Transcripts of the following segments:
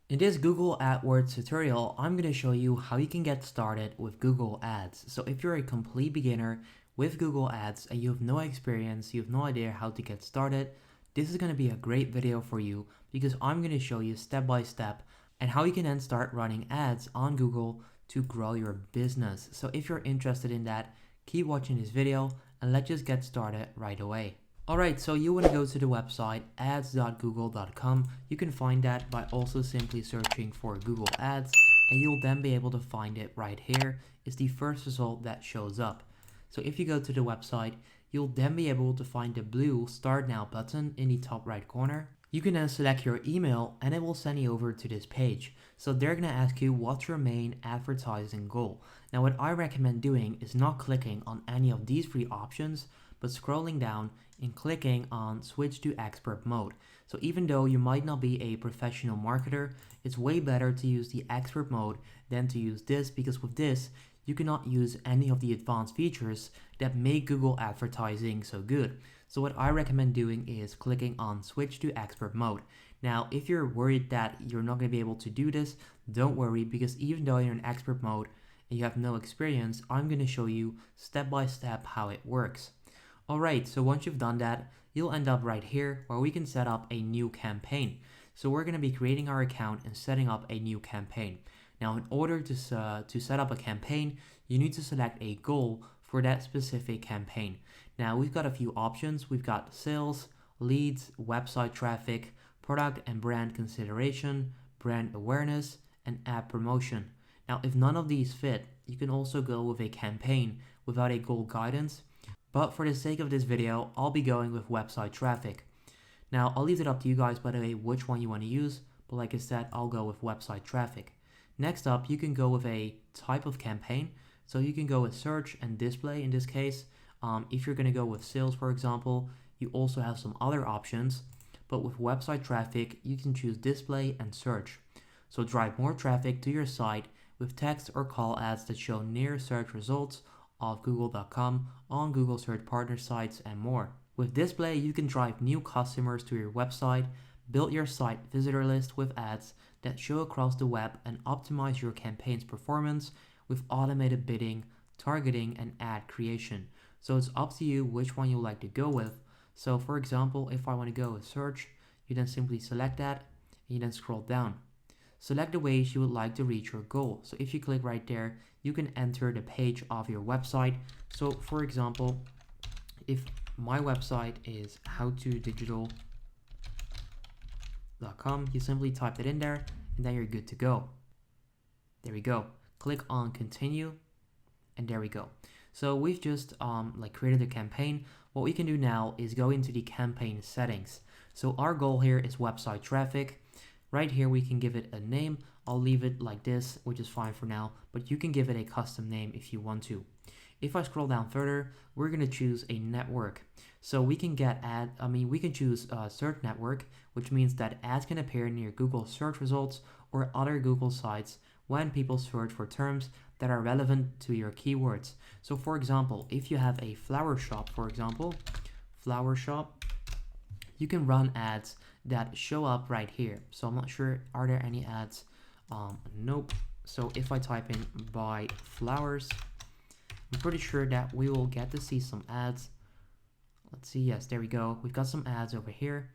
In this Google AdWords tutorial, I'm going to show you how you can get started with Google Ads. So if you're a complete beginner with Google Ads and you have no experience, you have no idea how to get started, this is going to be a great video for you because I'm going to show you step by step and how you can then start running ads on Google to grow your business. So if you're interested in that, keep watching this video and let's just get started right away. Alright, so you want to go to the website ads.google.com. You can find that by also simply searching for Google Ads, and you'll then be able to find it right here. It's the first result that shows up. So if you go to the website, you'll then be able to find the blue Start Now button in the top right corner. You can then select your email and it will send you over to this page. So they're going to ask you what's your main advertising goal. Now what I recommend doing is not clicking on any of these three options, but scrolling down and clicking on switch to expert mode. So even though you might not be a professional marketer, it's way better to use the expert mode than to use this, because with this, you cannot use any of the advanced features that make Google advertising so good. So what I recommend doing is clicking on switch to expert mode. Now, if you're worried that you're not going to be able to do this, don't worry, because even though you're in expert mode and you have no experience, I'm going to show you step by step how it works. Alright, so once you've done that, you'll end up right here where we can set up a new campaign. So we're going to be creating our account and setting up a new campaign. Now, in order to set up a campaign, you need to select a goal for that specific campaign. Now, we've got a few options. We've got sales, leads, website traffic, product and brand consideration, brand awareness, and ad promotion. Now, if none of these fit, you can also go with a campaign without a goal guidance. But for the sake of this video, I'll be going with website traffic. Now, I'll leave it up to you guys, by the way, which one you want to use. But like I said, I'll go with website traffic. Next up, you can go with a type of campaign. So you can go with search and display in this case. If you're going to go with sales, for example, you also have some other options. But with website traffic, you can choose display and search. So drive more traffic to your site with text or call ads that show near search results of google.com, on Google search partner sites, and more. With display, you can drive new customers to your website, build your site visitor list with ads that show across the web, and optimize your campaign's performance with automated bidding, targeting, and ad creation. So it's up to you which one you like to go with. So for example, if I want to go with search, you then simply select that and you then scroll down. Select the ways you would like to reach your goal. So if you click right there, you can enter the page of your website. So for example, if my website is howtodigital.com, you simply type it in there and then you're good to go. There we go. Click on continue and there we go. So we've just created a campaign. What we can do now is go into the campaign settings. So our goal here is website traffic. Right here, we can give it a name. I'll leave it like this, which is fine for now, but you can give it a custom name if you want to. If I scroll down further, we're going to choose a network. So we can choose search network, which means that ads can appear near Google search results or other Google sites when people search for terms that are relevant to your keywords. So for example, if you have a flower shop, you can run ads that show up right here. So I'm not sure, are there any ads? Nope. So if I type in buy flowers, I'm pretty sure that we will get to see some ads. Let's see. Yes, there we go. We've got some ads over here.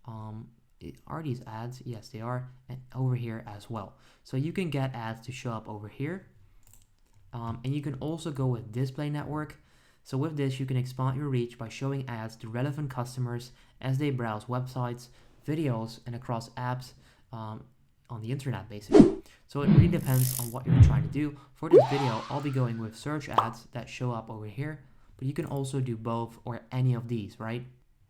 Are these ads? Yes, they are. And over here as well. So you can get ads to show up over here. And you can also go with display network. So with this, you can expand your reach by showing ads to relevant customers as they browse websites, videos, and across apps on the internet, basically. So it really depends on what you're trying to do. For this video, I'll be going with search ads that show up over here, but you can also do both or any of these, right?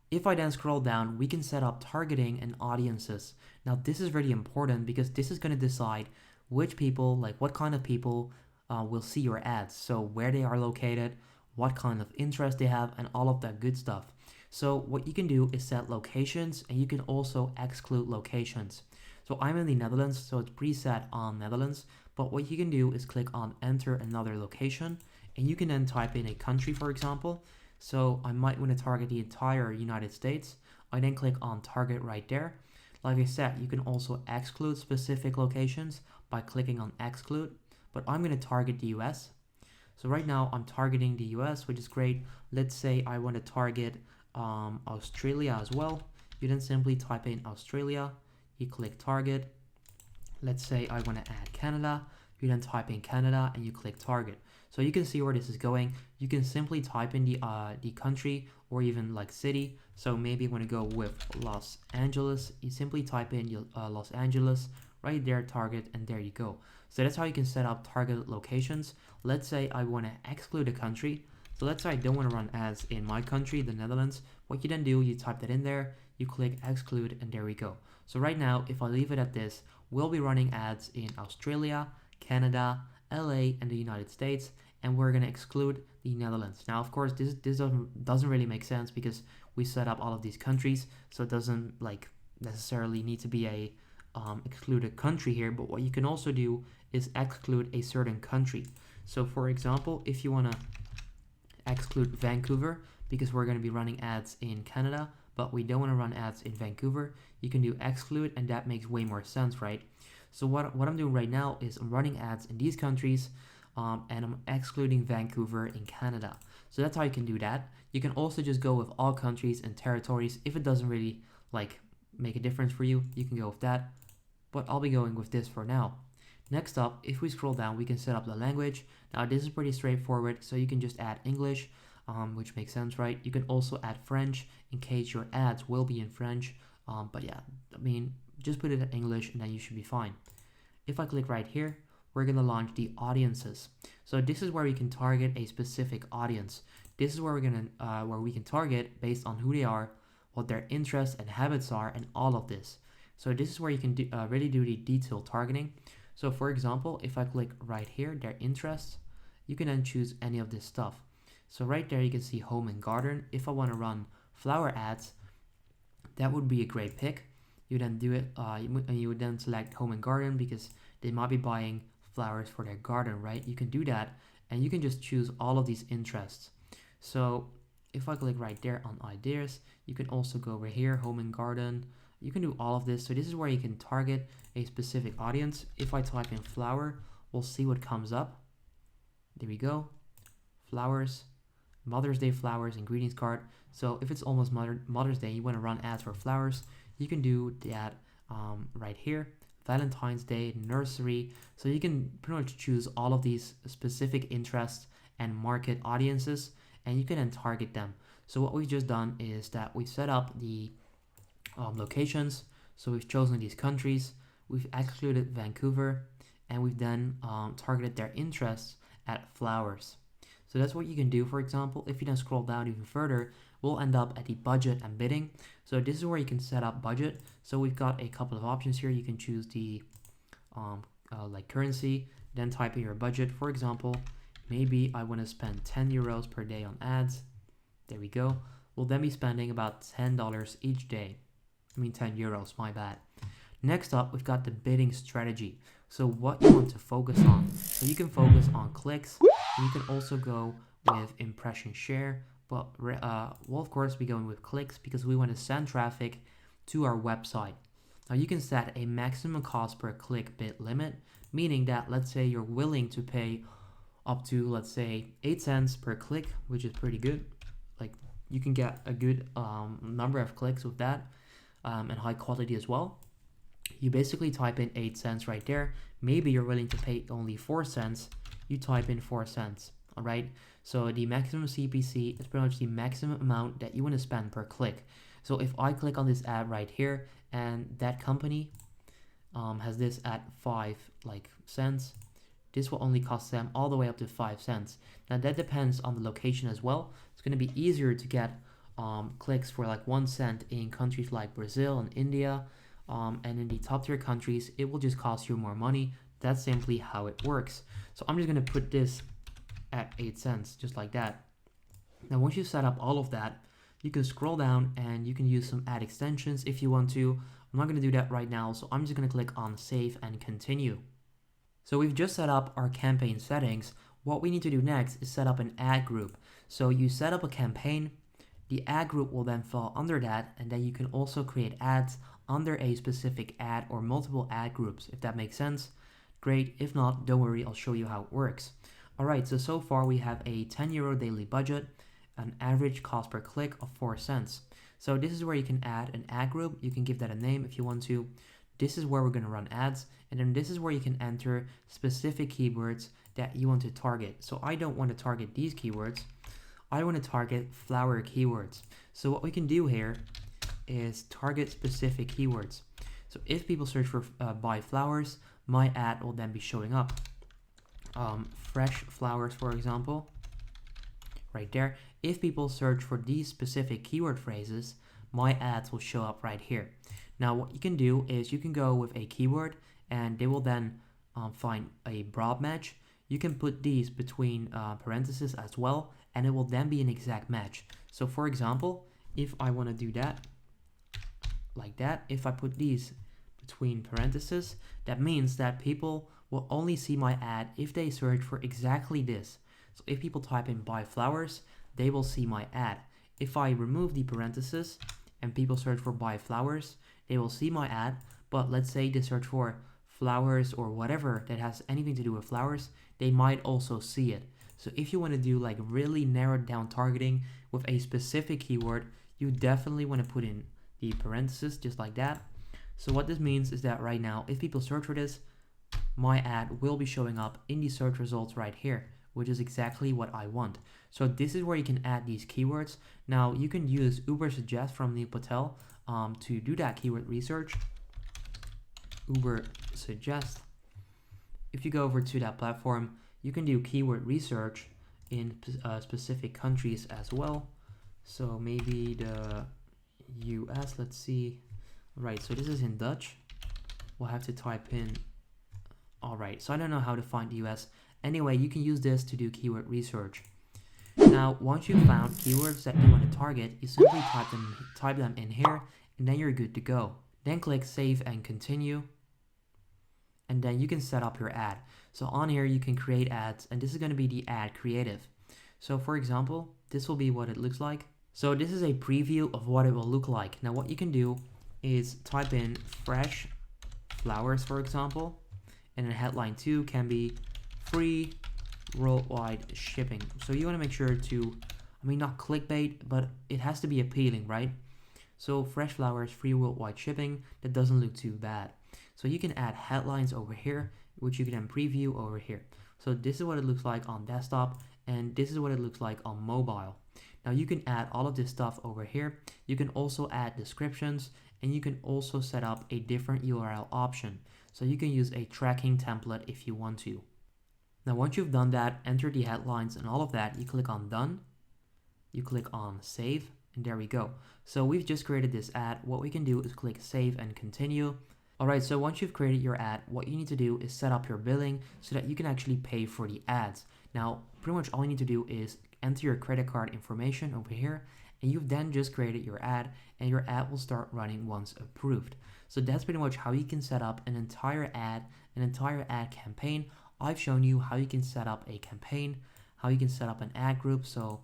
If I then scroll down, we can set up targeting and audiences. Now this is really important because this is going to decide which people, what kind of people will see your ads. So where they are located, what kind of interest they have, and all of that good stuff. So what you can do is set locations, and you can also exclude locations. So I'm in the Netherlands, so it's preset on Netherlands, but what you can do is click on enter another location, and you can then type in a country, for example. So I might want to target the entire United States. I then click on target right there. Like I said, you can also exclude specific locations by clicking on exclude, but I'm going to target the US. So right now I'm targeting the US, which is great. Let's say I want to target Australia as well. You then simply type in Australia, you click target. Let's say I want to add Canada. You then type in Canada and you click target. So you can see where this is going. You can simply type in the country or even like city. So maybe you want to go with Los Angeles. You simply type in Los Angeles, right there, target, and there you go. So that's how you can set up target locations. Let's say I want to exclude a country. So let's say I don't want to run ads in my country, the Netherlands. What you then do, you type that in there, you click exclude, and there we go. So right now, if I leave it at this, we'll be running ads in Australia, Canada, LA, and the United States, and we're going to exclude the Netherlands. Now, of course, this doesn't really make sense because we set up all of these countries, so it doesn't like necessarily need to be a excluded country here. But what you can also do is exclude a certain country. So for example, if you want to exclude Vancouver, because we're going to be running ads in Canada, but we don't want to run ads in Vancouver, you can do exclude, and that makes way more sense, right? So what I'm doing right now is I'm running ads in these countries, and I'm excluding Vancouver in Canada. So that's how you can do that. You can also just go with all countries and territories. If it doesn't really like make a difference for you, you can go with that. But I'll be going with this for now. Next up, if we scroll down, we can set up the language. Now this is pretty straightforward, so you can just add English, which makes sense, right? You can also add French in case your ads will be in French. But yeah, I mean, just put it in English and then you should be fine. If I click right here, we're going to launch the audiences. So this is where we can target a specific audience. This is where where we can target based on who they are, what their interests and habits are, and all of this. So this is where you can really do the detailed targeting. So for example, if I click right here, their interests, you can then choose any of this stuff. So right there, you can see home and garden. If I want to run flower ads, that would be a great pick. You then do it, you would then select home and garden because they might be buying flowers for their garden, right? You can do that, and you can just choose all of these interests. So if I click right there on ideas, you can also go over here, home and garden. You can do all of this. So this is where you can target a specific audience. If I type in flower, we'll see what comes up. There we go. Flowers, Mother's Day flowers and greetings card. So if it's almost Mother's Day, you want to run ads for flowers, you can do that right here. Valentine's Day, nursery. So you can pretty much choose all of these specific interests and market audiences, and you can then target them. So what we've just done is that we set up the locations. So we've chosen these countries, we've excluded Vancouver, and we've then targeted their interests at flowers. So that's what you can do. For example, if you then scroll down even further, we'll end up at the budget and bidding. So this is where you can set up budget. So we've got a couple of options here. You can choose the like currency, then type in your budget. For example, maybe I want to spend 10 euros per day on ads. There we go. We'll then be spending about $10 each day. I mean 10 euros, my bad. Next up, we've got the bidding strategy. So what you want to focus on. So you can focus on clicks. And you can also go with impression share. But we'll of course be going with clicks because we want to send traffic to our website. Now you can set a maximum cost per click bid limit, meaning that let's say you're willing to pay up to, let's say, 8 cents per click, which is pretty good. Like you can get a good number of clicks with that, and high quality as well. You basically type in 8 cents right there. Maybe you're willing to pay only 4 cents. You type in 4 cents. All right. So the maximum CPC is pretty much the maximum amount that you want to spend per click. So if I click on this ad right here, and that company has this at 5 cents, this will only cost them all the way up to 5 cents. Now that depends on the location as well. It's going to be easier to get clicks for like 1 cent in countries like Brazil and India, and in the top tier countries, it will just cost you more money. That's simply how it works. So I'm just going to put this at 8 cents, just like that. Now, once you set up all of that, you can scroll down and you can use some ad extensions if you want to. I'm not going to do that right now, so I'm just going to click on save and continue. So we've just set up our campaign settings. What we need to do next is set up an ad group. So you set up a campaign, the ad group will then fall under that, and then you can also create ads under a specific ad or multiple ad groups. If that makes sense, great. If not, don't worry, I'll show you how it works. Alright, so far we have a €10 daily budget, an average cost per click of 4 cents. So this is where you can add an ad group. You can give that a name if you want to. This is where we're going to run ads, and then this is where you can enter specific keywords that you want to target. So I don't want to target these keywords. I want to target flower keywords. So what we can do here is target specific keywords. So if people search for buy flowers, my ad will then be showing up. Fresh flowers, for example, right there. If people search for these specific keyword phrases, my ads will show up right here. Now what you can do is you can go with a keyword and they will then find a broad match. You can put these between parentheses as well, and it will then be an exact match. So for example, if I want to do that like that, if I put these between parentheses, that means that people will only see my ad if they search for exactly this. So if people type in buy flowers, they will see my ad. If I remove the parentheses and people search for buy flowers, they will see my ad, but let's say they search for flowers or whatever that has anything to do with flowers, they might also see it. So if you want to do like really narrowed down targeting with a specific keyword, you definitely want to put in the parentheses just like that. So what this means is that right now, if people search for this, my ad will be showing up in the search results right here, which is exactly what I want. So this is where you can add these keywords. Now you can use Uber Suggest from Neil Patel to do that keyword research. Uber Suggest. If you go over to that platform, you can do keyword research in specific countries as well. So maybe the US, let's see. Right, so this is in Dutch. We'll have to type in. Alright, so I don't know how to find the US. Anyway, you can use this to do keyword research. Now, once you've found keywords that you want to target, you simply type them in here, and then you're good to go. Then click Save and Continue, and then you can set up your ad. So on here, you can create ads, and this is going to be the ad creative. So for example, this will be what it looks like. So this is a preview of what it will look like. Now what you can do is type in fresh flowers, for example, and then headline 2 can be free worldwide shipping. So you want to make sure to, not clickbait, but it has to be appealing, right? So fresh flowers, free worldwide shipping, that doesn't look too bad. So you can add headlines over here, which you can then preview over here. So this is what it looks like on desktop, and this is what it looks like on mobile. Now you can add all of this stuff over here. You can also add descriptions, and you can also set up a different URL option. So you can use a tracking template if you want to. Now once you've done that, enter the headlines and all of that, you click on done, you click on save, and there we go. So we've just created this ad. What we can do is click save and continue. Alright, so once you've created your ad, what you need to do is set up your billing so that you can actually pay for the ads. Now, pretty much all you need to do is enter your credit card information over here, and you've then just created your ad, and your ad will start running once approved. So that's pretty much how you can set up an entire ad campaign. I've shown you how you can set up a campaign, how you can set up an ad group, so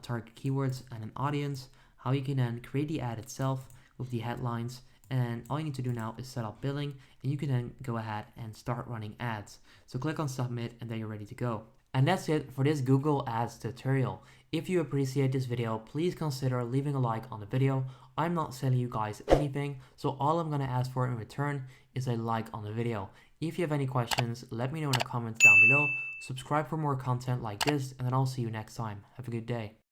target keywords and an audience, how you can then create the ad itself with the headlines, and all you need to do now is set up billing, and you can then go ahead and start running ads. So click on submit, and then you're ready to go. And that's it for this Google Ads tutorial. If you appreciate this video, please consider leaving a like on the video. I'm not selling you guys anything, so all I'm gonna ask for in return is a like on the video. If you have any questions, let me know in the comments down below. Subscribe for more content like this, and then I'll see you next time. Have a good day.